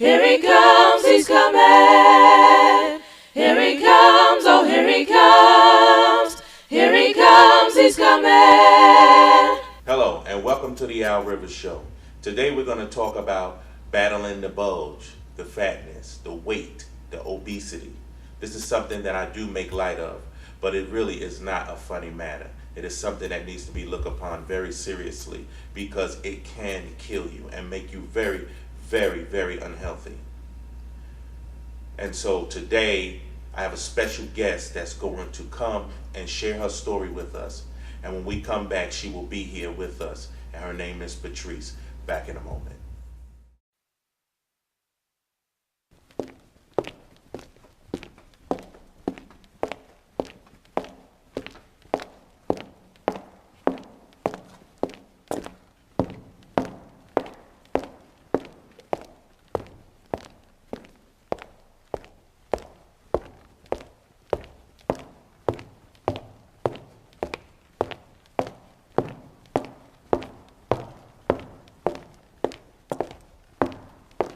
Here he comes, he's coming. Here he comes, oh here he comes. Here he comes, he's coming. Hello, and welcome to the Al Rivers Show. Today we're going to talk about battling the bulge, the fatness, the weight, the obesity. This is something that I do make light of, but it really is not a funny matter. It is something that needs to be looked upon very seriously because it can kill you and make you very, very unhealthy. And so today I have a special guest that's going to come and share her story with us. And when we come back, she will be here with us. And her name is Patrice. Back in a moment.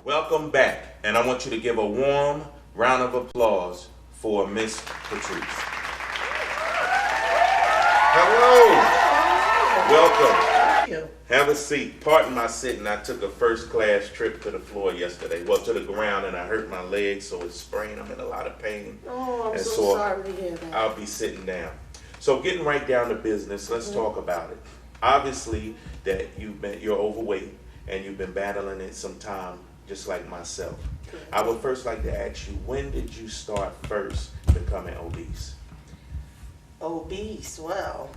Welcome back, and I want you to give a warm round of applause for Miss Patrice. Hello. Welcome. Thank you. Have a seat. Pardon my sitting. I took a first class trip to the floor yesterday. Well, to the ground, and I hurt my leg, so it's sprained. I'm in a lot of pain. Oh, I'm And so sorry to hear that. I'll be sitting down. So getting right down to business, let's talk about it. Obviously, that you're overweight, and you've been battling it some time, just like myself. I would first like to ask you, when did you start first becoming obese? Obese, well,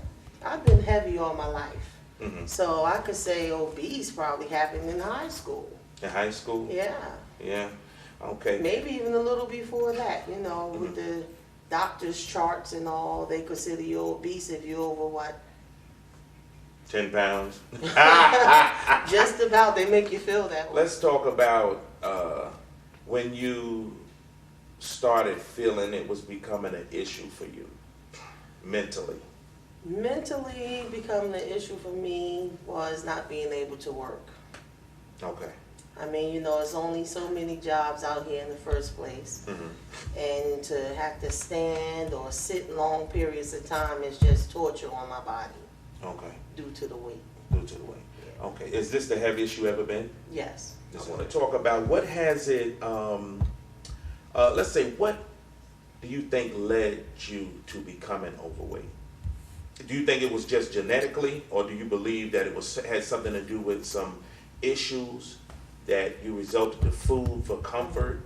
I've been heavy all my life. Mm-hmm. So I could say obese probably happened in high school. In high school? Yeah. Yeah. Okay. Maybe even a little before that, with the doctor's charts and all, they consider you obese if you're over what? 10 pounds. Just about, they make you feel that way. Let's talk about when you started feeling it was becoming an issue for you mentally. Mentally becoming an issue for me was not being able to work. Okay. I mean, there's only so many jobs out here in the first place. Mm-hmm. And to have to stand or sit long periods of time is just torture on my body. Okay. Due to the weight. Due to the weight. Yeah. Okay. Is this the heaviest you ever been? Yes. I want to talk about what has it, let's say, what do you think led you to becoming overweight? Do you think it was just genetically, or do you believe that it had something to do with some issues that you resulted to food for comfort,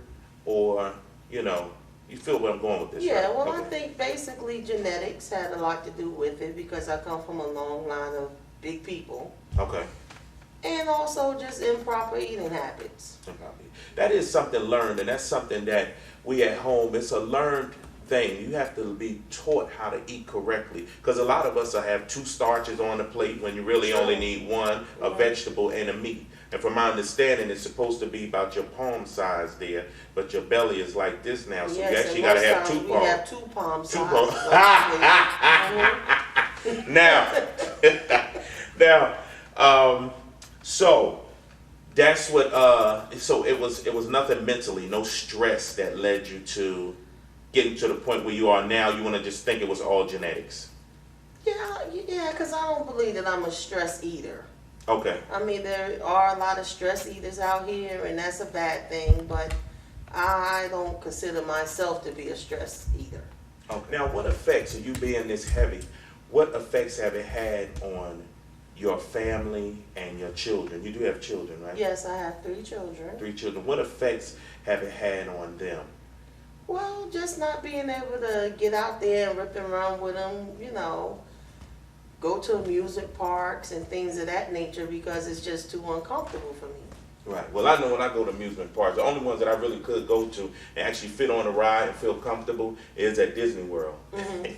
or, you feel where I'm going with this, Yeah, right? well, Okay. I think basically genetics had a lot to do with it because I come from a long line of big people. Okay. And also just improper eating habits. That is something learned, and that's something that we at home, it's a learned thing. You have to be taught how to eat correctly, because a lot of us have two starches on the plate when you really only need one, a vegetable and a meat. And from my understanding, it's supposed to be about your palm size there, but your belly is like this now, so you actually got to have two palms. We have two palm Two sizes. palms. So that's what. So it was nothing mentally, no stress that led you to getting to the point where you are now. You want to just think it was all genetics. Yeah, because I don't believe that I'm a stress eater. Okay. I mean, there are a lot of stress eaters out here, and that's a bad thing, but I don't consider myself to be a stress eater. Okay. Now, what effects, you being this heavy, what effects have it had on your family and your children? You do have children, right? Yes, I have 3 children. 3 children. What effects have it had on them? Well, just not being able to get out there and rip and run with them, go to amusement parks and things of that nature because it's just too uncomfortable for me. Right. Well, I know when I go to amusement parks, the only ones that I really could go to and actually fit on a ride and feel comfortable is at Disney World. Mm-hmm.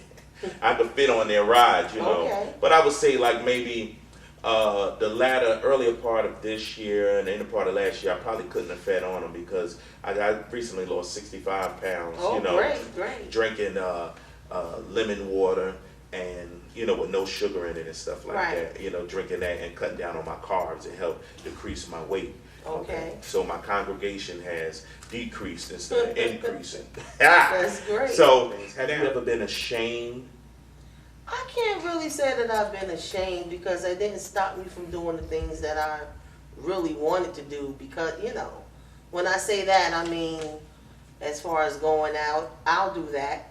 I could fit on their rides, Okay. But I would say like maybe the earlier part of this year and the end part of last year, I probably couldn't have fed on them because I recently lost 65 pounds, Oh, great. drinking lemon water and with no sugar in it and stuff like Right. that. Drinking that and cutting down on my carbs, it helped decrease my weight. Okay. So my congregation has decreased instead of increasing. That's great. So have you ever been ashamed? I can't really say that I've been ashamed because it didn't stop me from doing the things that I really wanted to do because, when I say that, I mean, as far as going out, I'll do that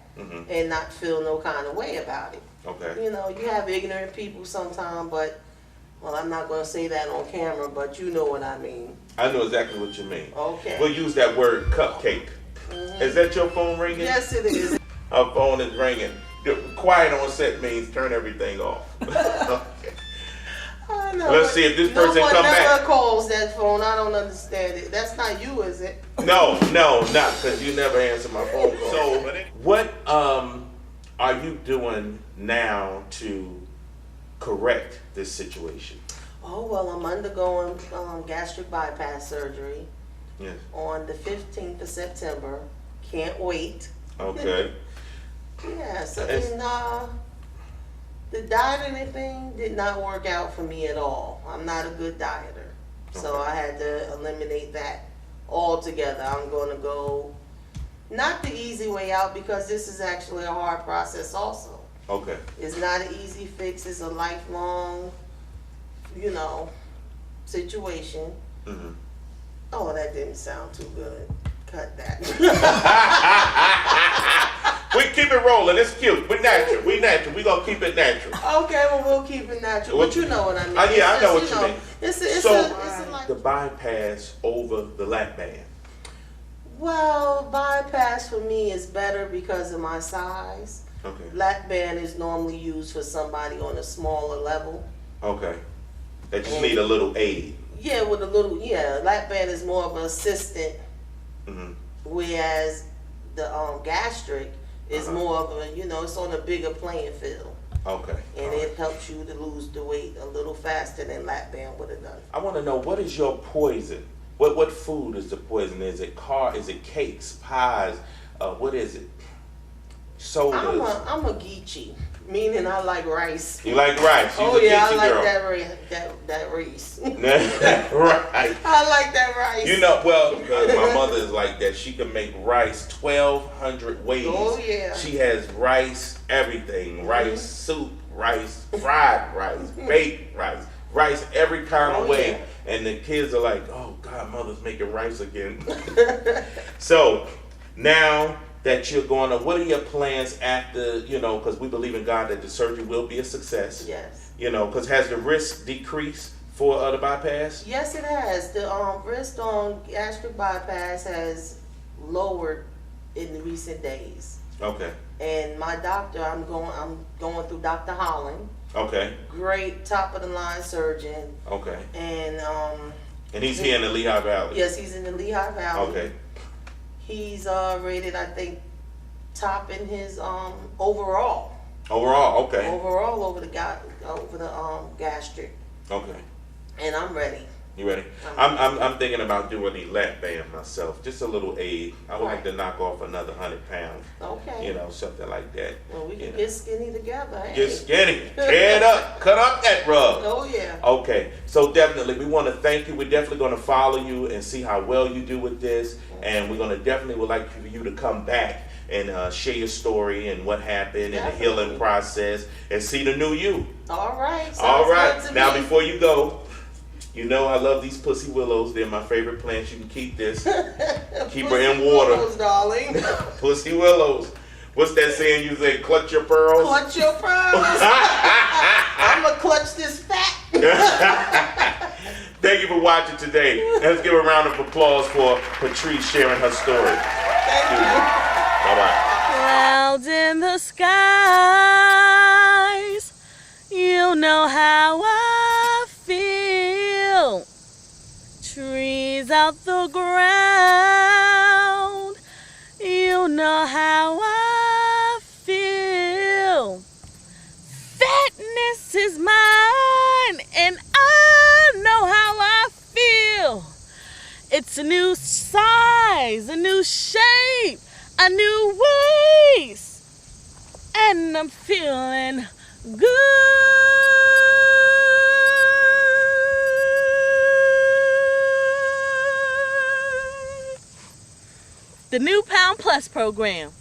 and not feel no kind of way about it. Okay. You have ignorant people sometimes, but, well, I'm not going to say that on camera, but you know what I mean. I know exactly what you mean. Okay. We'll use that word cupcake. Is that your phone ringing? Yes, it is. Her phone is ringing. Quiet on set means turn everything off. Okay. I know. Let's see if this person no one come never back. calls that phone. I don't understand it. That's not you, is it? No, not because you never answer my phone call. So, what are you doing now to correct this situation? Oh, well, I'm undergoing gastric bypass surgery Yes. on the 15th of September. Can't wait. Okay. Yeah, so It's- the dieting thing did not work out for me at all. I'm not a good dieter. So Okay. I had to eliminate that altogether. I'm going to go not the easy way out because this is actually a hard process also. Okay. It's not an easy fix. It's a lifelong, situation. Mm-hmm. Oh, that didn't sound too good. Cut that. We keep it rolling. It's cute. We're natural. We natural. We gonna keep it natural. Okay, well, we'll keep it natural. But you know what I mean. Yeah, I know It's what you mean. It's a like, the bypass over the lap band. well, bypass for me is better because of my size. Okay. Lap band is normally used for somebody on a smaller level. Okay. They just need a little aid. Yeah, with a little, lap band is more of an assistant, Mm-hmm. whereas the gastric is Uh-huh. more of a, it's on a bigger playing field. Okay. And All right. it helps you to lose the weight a little faster than lap band would have done. I want to know, what is your poison? What food is the poison? Is it cakes, pies? What is it? Sodas. I'm a geechee, meaning I like rice. You like rice? She's Oh a yeah, I geechee like girl. that rice. Right. I like that rice. My mother is like that. She can make rice 1,200 ways. Oh yeah. She has rice, everything. Rice soup, rice, fried rice, baked rice every kind of way. Yeah. And the kids are like, oh God, mother's making rice again. So now that you're going to, what are your plans after, because we believe in God that the surgery will be a success. Yes. Because has the risk decreased for the bypass? Yes, it has. The risk on gastric bypass has lowered in the recent days. Okay. And my doctor, I'm going through Dr. Holland. Okay. Great, top of the line surgeon. Okay. And he's here in the Lehigh Valley. yes, he's in the Lehigh Valley. Okay. He's rated, I think, top in his overall. Overall, okay. Overall over the gastric. Okay. And I'm ready. You ready? I'm thinking about doing a lap band myself, just a little aid. I would like to knock off another 100 pounds. Okay. Something like that. Well, we can get skinny together. Hey. Get skinny, tear it up, cut up that rug. Oh yeah. Okay, so definitely we want to thank you. We're definitely going to follow you and see how well you do with this, and we're going to definitely would like for you to come back and share your story and what happened and the healing process and see the new you. All right. All right. Good to Now me. before you go, I love these pussy willows. They're my favorite plants. You can keep this. Keep her in water. Willows, darling. Pussy willows. What's that saying you say? Clutch your pearls? Clutch your pearls. I'm going to clutch this fat. Thank you for watching today. Let's give a round of applause for Patrice sharing her story. Thank you. Bye-bye. Clouds in the skies, you know how I feel. Trees out the ground, you know how I feel. Fatness is mine, and I know how I feel. It's a new size, a new shape, a new waist. and I'm feeling good. The new Pound Plus program.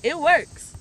It works.